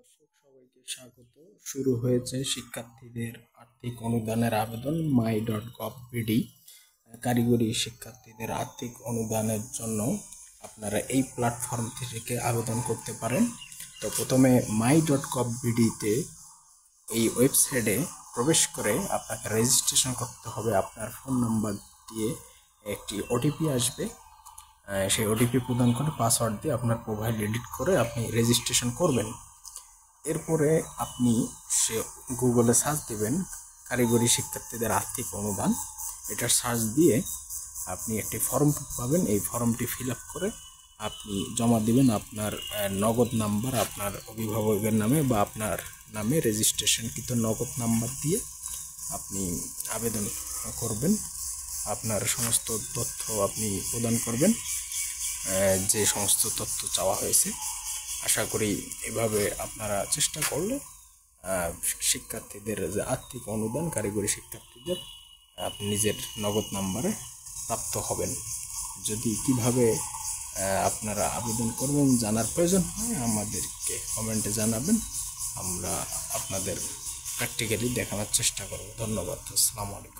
দর্শক সবাইকে স্বাগত। শুরু হয়েছে শিক্ষার্থীদের আর্থিক অনুদানের আবেদন my.gov.bd। কারিগরি শিক্ষার্থীদের আর্থিক অনুদানের জন্য আপনারা এই প্ল্যাটফর্ম থেকে আবেদন করতে পারেন। তো প্রথমে my.gov.bd-তে এই ওয়েবসাইটে প্রবেশ করে আপনাকে রেজিস্ট্রেশন করতে হবে। আপনার ফোন নাম্বার দিয়ে একটি ওটিপি আসবে, সেই ওটিপি প্রদান করে পাসওয়ার্ড দিয়ে আপনার প্রোফাইল এডিট করে আপনি রেজিস্ট্রেশন করবেন। এরপরে আপনি সে গুগলে সার্চ দিবেন কারিগরি শিক্ষার্থীদের আর্থিক অনুদান। এটা সার্চ দিয়ে আপনি একটি ফর্ম পাবেন। এই ফর্মটি ফিল আপ করে আপনি জমা দিবেন আপনার নগদ নাম্বার, আপনার অভিভাবকের নামে বা আপনার নামে রেজিস্ট্রেশনকৃত নগদ নাম্বার দিয়ে আপনি আবেদন করবেন। আপনার সমস্ত তথ্য আপনি প্রদান করবেন, যে সমস্ত তথ্য চাওয়া হয়েছে। আশা করি এভাবে আপনারা চেষ্টা করলে শিক্ষার্থীদের যে আর্থিক অনুদান কারিগরি শিক্ষার্থীদের আপনি নিজের নগদ নাম্বারে প্রাপ্ত হবেন। যদি কিভাবে আপনারা আবেদন করবেন জানার প্রয়োজন হয় আমাদেরকে কমেন্টে জানাবেন, আমরা আপনাদের প্র্যাকটিক্যালি দেখানোর চেষ্টা করব। ধন্যবাদ। আসসালামু আলাইকুম।